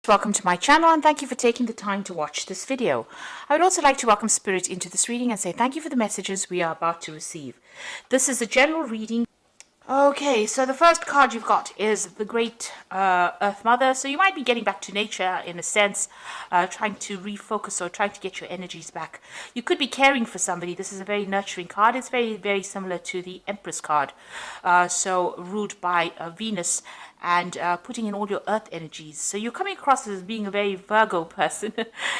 Welcome to my channel and thank you for taking the time to watch this video. I would also like to welcome Spirit into this reading and say thank you for the messages we are about to receive. This is a general reading. Okay, so the first card you've got is the Great Earth Mother. So you might be getting back to nature in a sense, trying to refocus or trying to get your energies back. You could be caring for somebody. This is a very nurturing card. It's very, very similar to the Empress card. So ruled by Venus and putting in all your earth energies. So you're coming across as being a very Virgo person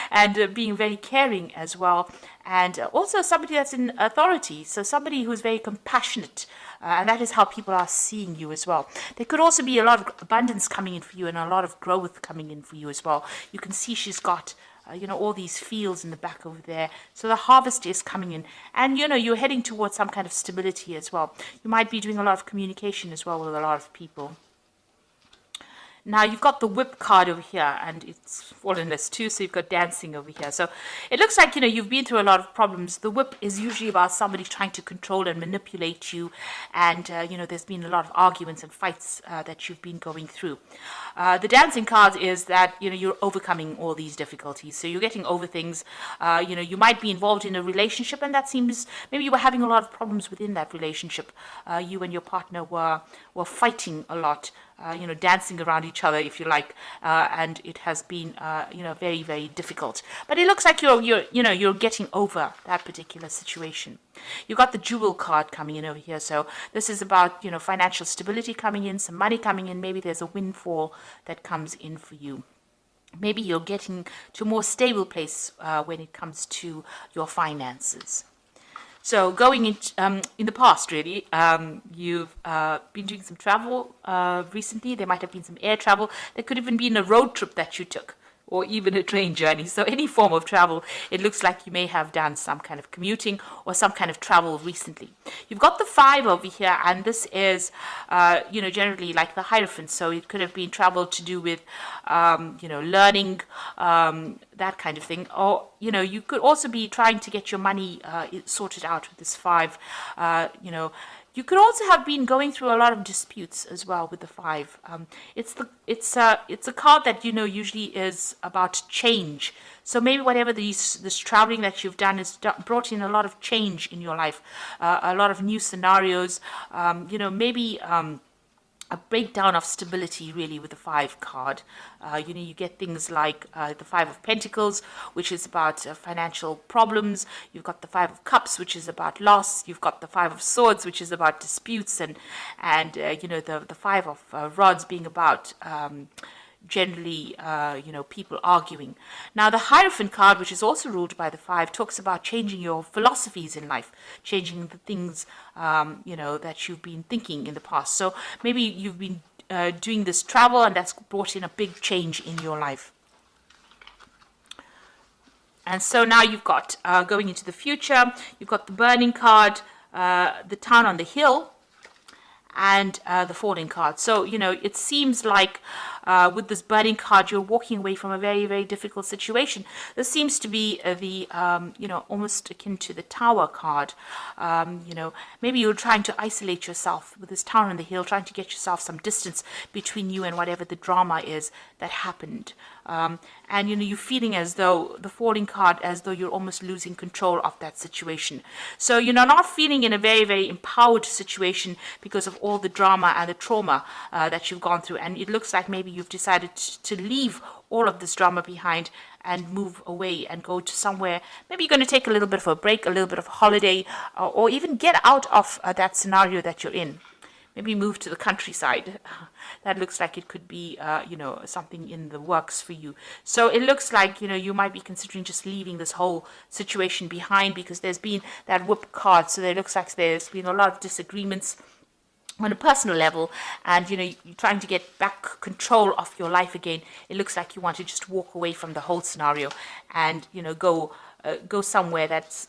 and being very caring as well. And also somebody that's in authority. So somebody who's very compassionate. And that is how people are seeing you as well. There could also be a lot of abundance coming in for you and a lot of growth coming in for you as well. You can see she's got all these fields in the back over there. So the harvest is coming in. And, you're heading towards some kind of stability as well. You might be doing a lot of communication as well with a lot of people. Now you've got the whip card over here and it's fallenness too, so you've got dancing over here. So it looks like, you've been through a lot of problems. The whip is usually about somebody trying to control and manipulate you. And, there's been a lot of arguments and fights that you've been going through. The dancing card is that, you're overcoming all these difficulties. So you're getting over things. You might be involved in a relationship and that seems, maybe you were having a lot of problems within that relationship. You and your partner were fighting a lot. Dancing around each other, if you like, and it has been, very, very difficult. But it looks like you're getting over that particular situation. You've got the Jewel card coming in over here. So this is about, financial stability coming in, some money coming in. Maybe there's a windfall that comes in for you. Maybe you're getting to a more stable place when it comes to your finances. So going in the past, really, you've been doing some travel recently. There might have been some air travel. There could even been a road trip that you took, or even a train journey. So any form of travel, it looks like you may have done some kind of commuting or some kind of travel recently. You've got the 5 over here, and this is, generally like the Hierophant. So it could have been travel to do with, learning, that kind of thing. Or, you could also be trying to get your money sorted out with this 5, You could also have been going through a lot of disputes as well with the 5. It's a card that usually is about change. So maybe whatever this traveling that you've done has brought in a lot of change in your life, a lot of new scenarios. Maybe a breakdown of stability really with the 5 card. You get things like the 5 of Pentacles, which is about financial problems. You've got the 5 of Cups, which is about loss. You've got the 5 of Swords, which is about disputes, and the 5 of Rods being about generally, people arguing. Now, the Hierophant card, which is also ruled by the 5, talks about changing your philosophies in life, changing the things, that you've been thinking in the past. So maybe you've been doing this travel and that's brought in a big change in your life. And so now you've got, going into the future, you've got the Burning card, the Town on the Hill, and the Falling card. So, it seems like with this Burning card, you're walking away from a very, very difficult situation. This seems to be the, almost akin to the Tower card. Maybe you're trying to isolate yourself with this Town on the Hill, trying to get yourself some distance between you and whatever the drama is that happened. And you're feeling as though the Falling card, as though you're almost losing control of that situation. So you're not feeling in a very, very empowered situation because of all the drama and the trauma that you've gone through. And it looks like maybe you've decided to leave all of this drama behind and move away and go to somewhere. Maybe you're going to take a little bit of a break, a little bit of a holiday, or even get out of that scenario that you're in. Maybe move to the countryside. That looks like it could be, something in the works for you. So it looks like, you might be considering just leaving this whole situation behind because there's been that Whip card. So it looks like there's been a lot of disagreements on a personal level, and you're trying to get back control of your life again. It looks like you want to just walk away from the whole scenario and go somewhere that's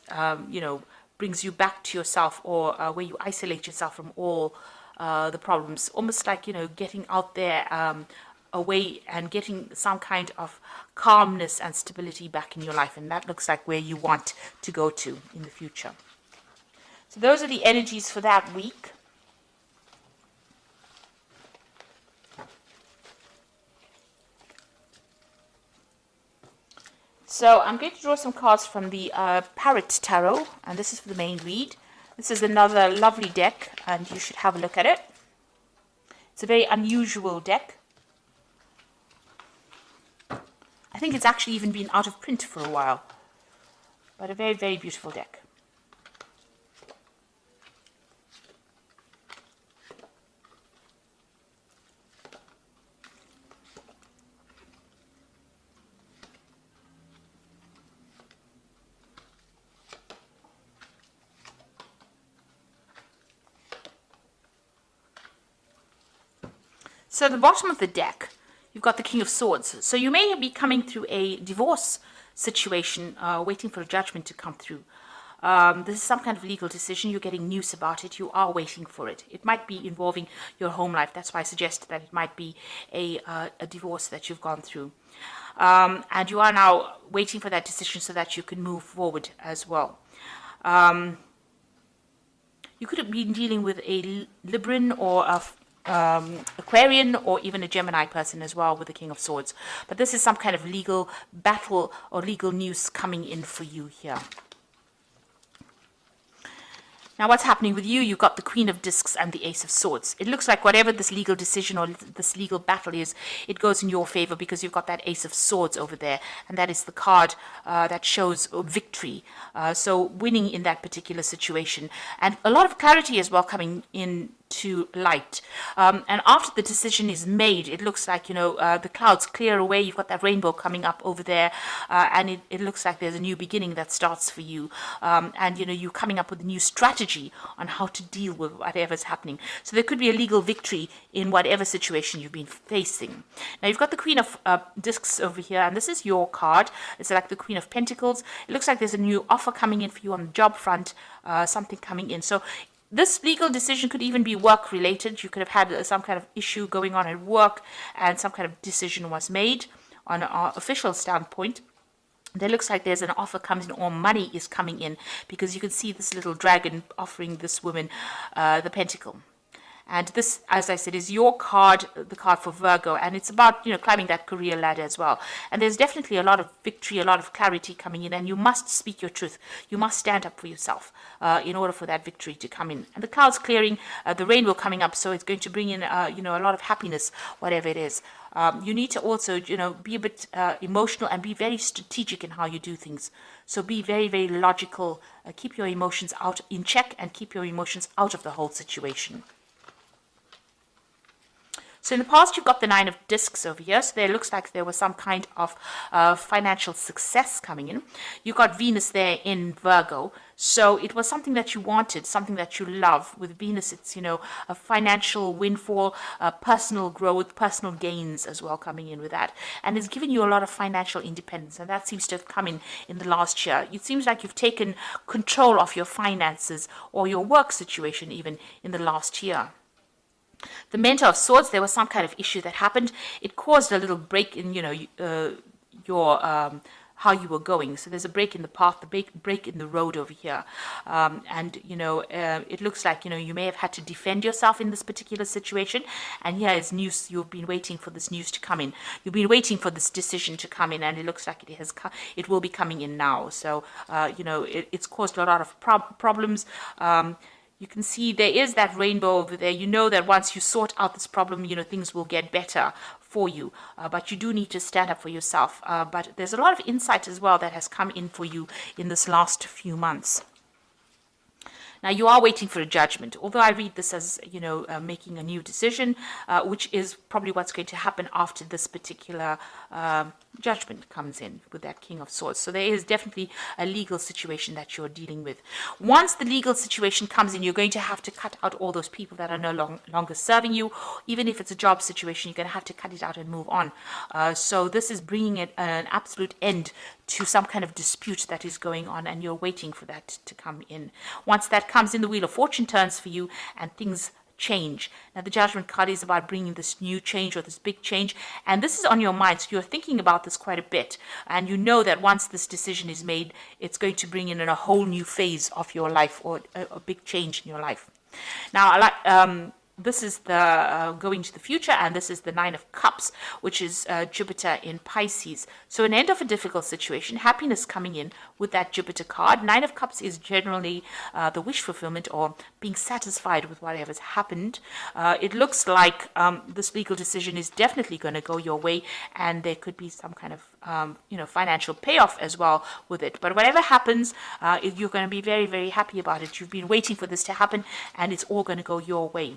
brings you back to yourself, or where you isolate yourself from all the problems, almost like getting out there away and getting some kind of calmness and stability back in your life. And that looks like where you want to go to in the future. So those are the energies for that week. So I'm going to draw some cards from the Parrot Tarot, and this is for the main read. This is another lovely deck, and you should have a look at it. It's a very unusual deck. I think it's actually even been out of print for a while, but a very, very beautiful deck. So at the bottom of the deck, you've got the King of Swords. So you may be coming through a divorce situation, waiting for a judgment to come through. This is some kind of legal decision. You're getting news about it. You are waiting for it. It might be involving your home life. That's why I suggested that it might be a divorce that you've gone through. And you are now waiting for that decision so that you can move forward as well. You could have been dealing with a Libran or a Aquarian or even a Gemini person as well with the King of Swords. But this is some kind of legal battle or legal news coming in for you here. Now what's happening with you? You've got the Queen of Discs and the Ace of Swords. It looks like whatever this legal decision or this legal battle is, it goes in your favor because you've got that Ace of Swords over there. And that is the card that shows victory. So winning in that particular situation. And a lot of clarity as well coming in to light. And after the decision is made, it looks like, the clouds clear away. You've got that rainbow coming up over there. And it looks like there's a new beginning that starts for you. And, you're coming up with a new strategy on how to deal with whatever's happening. So there could be a legal victory in whatever situation you've been facing. Now, you've got the Queen of Discs over here, and this is your card. It's like the Queen of Pentacles. It looks like there's a new offer coming in for you on the job front, something coming in. So this legal decision could even be work related. You could have had some kind of issue going on at work and some kind of decision was made on an official standpoint. There looks like there's an offer coming in or money is coming in because you can see this little dragon offering this woman the pentacle. And this, as I said, is your card, the card for Virgo. And it's about, climbing that career ladder as well. And there's definitely a lot of victory, a lot of clarity coming in. And you must speak your truth. You must stand up for yourself in order for that victory to come in. And the clouds clearing, the rainbow coming up. So it's going to bring in, a lot of happiness, whatever it is. You need to also, be a bit emotional and be very strategic in how you do things. So be very, very logical. Keep your emotions out in check and keep your emotions out of the whole situation. So in the past, you've got the Nine of Discs over here. So there looks like there was some kind of financial success coming in. You've got Venus there in Virgo. So it was something that you wanted, something that you love. With Venus, it's, a financial windfall, personal growth, personal gains as well coming in with that. And it's given you a lot of financial independence. And that seems to have come in the last year. It seems like you've taken control of your finances or your work situation even in the last year. The Mentor of Swords, there was some kind of issue that happened. It caused a little break in, your how you were going. So there's a break in the path, the break in the road over here. It looks like, you may have had to defend yourself in this particular situation. And here is news. You've been waiting for this news to come in. You've been waiting for this decision to come in, and it looks like it will be coming in now. So, it's caused a lot of problems. You can see there is that rainbow over there. You know that once you sort out this problem, things will get better for you. But you do need to stand up for yourself. But there's a lot of insight as well that has come in for you in this last few months. Now, you are waiting for a judgment, although I read this as, making a new decision, which is probably what's going to happen after this particular judgment comes in with that King of Swords. So there is definitely a legal situation that you're dealing with. Once the legal situation comes in, you're going to have to cut out all those people that are no longer serving you. Even if it's a job situation, you're going to have to cut it out and move on. So this is bringing an absolute end to some kind of dispute that is going on, and you're waiting for that to come in. Once that comes in, the Wheel of Fortune turns for you and things change. Now, the Judgment card is about bringing this new change or this big change, and this is on your mind, so you're thinking about this quite a bit, and you know that once this decision is made, it's going to bring in a whole new phase of your life or a big change in your life. Now, this is the going to the future, and this is the Nine of Cups, which is Jupiter in Pisces. So an end of a difficult situation, happiness coming in with that Jupiter card. Nine of Cups is generally the wish fulfillment, or being satisfied with whatever's happened. It looks like this legal decision is definitely going to go your way, and there could be some kind of financial payoff as well with it. But whatever happens, you're going to be very, very happy about it. You've been waiting for this to happen, and it's all going to go your way.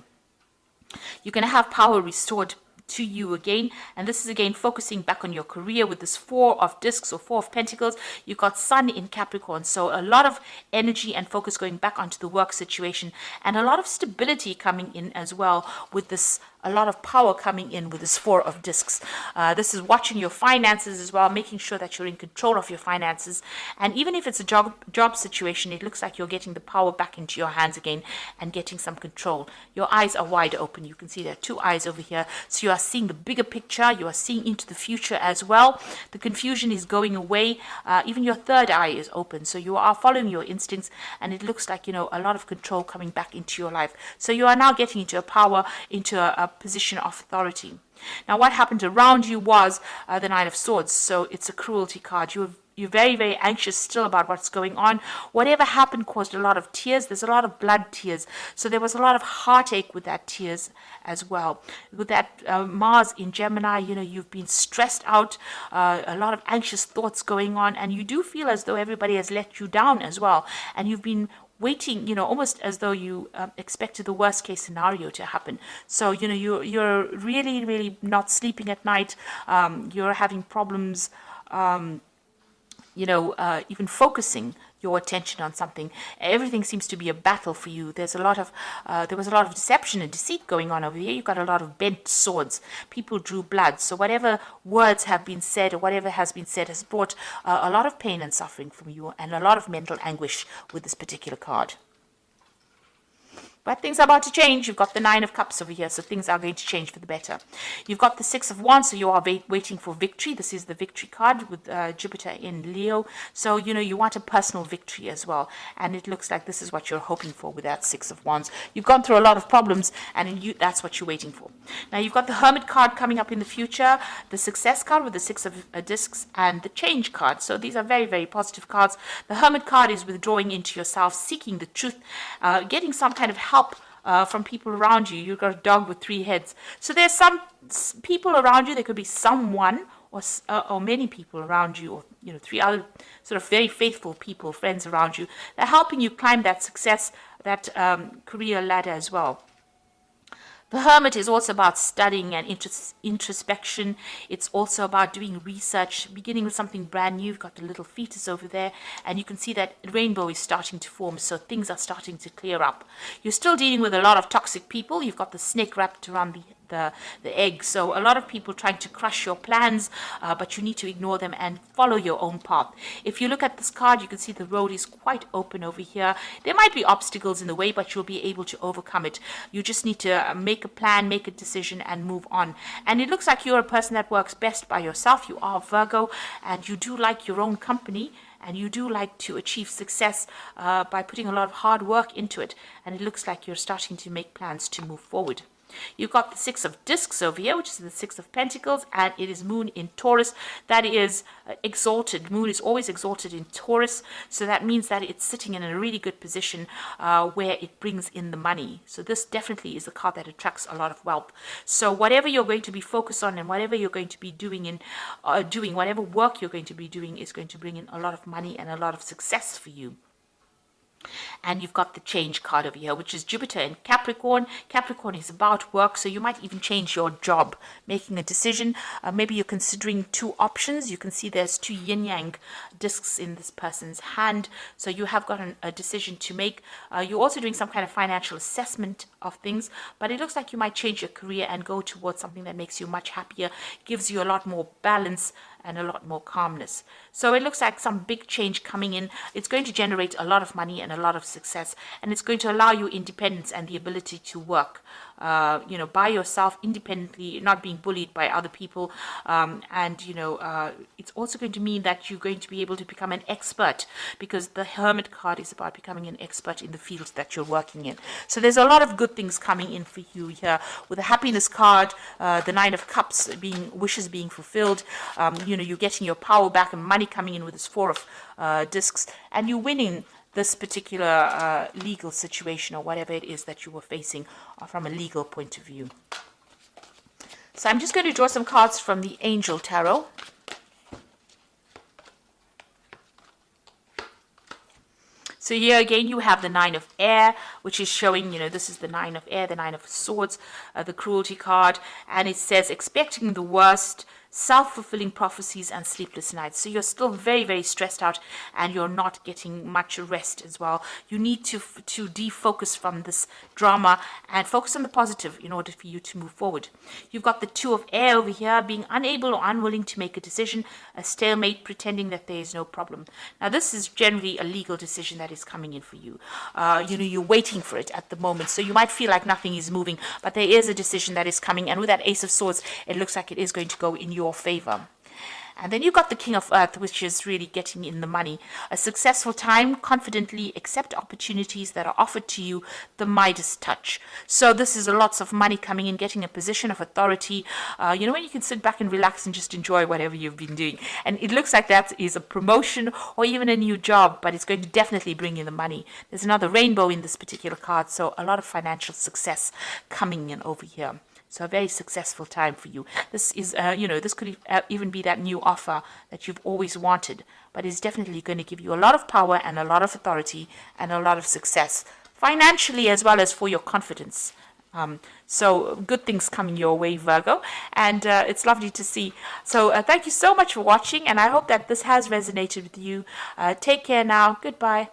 You're going to have power restored to you again, and this is again focusing back on your career with this Four of Discs or Four of Pentacles. You've got Sun in Capricorn, so a lot of energy and focus going back onto the work situation, and a lot of stability coming in as well with this. A lot of power coming in with this Four of Discs. This is watching your finances as well, making sure that you're in control of your finances. And even if it's a job situation, it looks like you're getting the power back into your hands again and getting some control. Your eyes are wide open. You can see there are two eyes over here. So you are seeing the bigger picture. You are seeing into the future as well. The confusion is going away. Even your third eye is open. So you are following your instincts, and it looks like, a lot of control coming back into your life. So you are now getting into a power, into a position of authority. Now, what happened around you was the Nine of Swords. So it's a cruelty card. You're very, very anxious still about what's going on. Whatever happened caused a lot of tears. There's a lot of blood tears. So there was a lot of heartache with that tears as well. With that Mars in Gemini, you've been stressed out, a lot of anxious thoughts going on, and you do feel as though everybody has let you down as well. And you've been waiting, almost as though you expected the worst case scenario to happen. So, you're really, really not sleeping at night. You're having problems, even focusing your attention on something. Everything seems to be a battle for you. There was a lot of deception and deceit going on over here. You've got a lot of bent swords. People drew blood. So whatever words have been said, or whatever has been said, has brought a lot of pain and suffering from you, and a lot of mental anguish with this particular card. But things are about to change. You've got the Nine of Cups over here, so things are going to change for the better. You've got the Six of Wands, so you are waiting for victory. This is the victory card with Jupiter in Leo. So, you want a personal victory as well. And it looks like this is what you're hoping for with that Six of Wands. You've gone through a lot of problems, and that's what you're waiting for. Now, you've got the Hermit card coming up in the future, the Success card with the Six of Discs, and the Change card. So these are very, very positive cards. The Hermit card is withdrawing into yourself, seeking the truth, getting some kind of help from people around you. You've got a dog with three heads. So there's some people around you. There could be someone or many people around you, or three other sort of very faithful people, friends around you. They're helping you climb that success, that career ladder as well. The Hermit is also about studying and introspection. It's also about doing research, beginning with something brand new. You've got the little fetus over there, and you can see that rainbow is starting to form, so things are starting to clear up. You're still dealing with a lot of toxic people. You've got the snake wrapped around the egg, so a lot of people trying to crush your plans, but you need to ignore them and follow your own path. If you look at this card, you can see the road is quite open over here. There might be obstacles in the way, but you'll be able to overcome it. You just need to make a plan, make a decision, and move on. And it looks like you're a person that works best by yourself. You are Virgo, and you do like your own company, and you do like to achieve success by putting a lot of hard work into it. And it looks like you're starting to make plans to move forward. You've got the Six of Discs over here, which is the Six of Pentacles, and it is Moon in Taurus. That is exalted. Moon is always exalted in Taurus, so that means that it's sitting in a really good position where it brings in the money. So this definitely is a card that attracts a lot of wealth. So whatever you're going to be focused on, and whatever you're going to be doing whatever work you're going to be doing, is going to bring in a lot of money and a lot of success for you. And you've got the Change card over here, which is Jupiter in Capricorn. Capricorn is about work, so you might even change your job, making a decision. Maybe you're considering two options. You can see there's two yin-yang discs in this person's hand, so you have got a decision to make. You're also doing some kind of financial assessment of things, but it looks like you might change your career and go towards something that makes you much happier, gives you a lot more balance and a lot more calmness. So it looks like some big change coming in. It's going to generate a lot of money and a lot of success, and it's going to allow you independence and the ability to work by yourself independently, not being bullied by other people. It's also going to mean that you're going to be able to become an expert, because the Hermit card is about becoming an expert in the field that you're working in. So there's a lot of good things coming in for you here with the Happiness card, the Nine of Cups, wishes being fulfilled. You're getting your power back and money coming in with this Four of Discs, and you're winning this particular legal situation or whatever it is that you were facing from a legal point of view. So I'm just going to draw some cards from the Angel Tarot. So here again you have the Nine of Air, which is showing, this is the Nine of Air, the Nine of Swords, the Cruelty card, and it says expecting the worst, self-fulfilling prophecies and sleepless nights. So you're still very, very stressed out, and you're not getting much rest as well. You need to defocus from this drama and focus on the positive in order for you to move forward. You've got the Two of Air over here, being unable or unwilling to make a decision, a stalemate, pretending that there is no problem. Now this is generally a legal decision that is coming in for you. You're waiting for it at the moment, so you might feel like nothing is moving, but there is a decision that is coming, and with that Ace of Swords, it looks like it is going to go in your favor. And then you've got the King of Earth, which is really getting in the money. A successful time, confidently accept opportunities that are offered to you, the Midas touch. So this is lots of money coming in, getting a position of authority, when you can sit back and relax and just enjoy whatever you've been doing. And it looks like that is a promotion or even a new job, but it's going to definitely bring you the money. There's another rainbow in this particular card, so a lot of financial success coming in over here. So a very successful time for you. This is, this could even be that new offer that you've always wanted, but it's definitely going to give you a lot of power and a lot of authority and a lot of success, financially as well as for your confidence. So good things coming your way, Virgo, and it's lovely to see. So thank you so much for watching, and I hope that this has resonated with you. Take care now. Goodbye.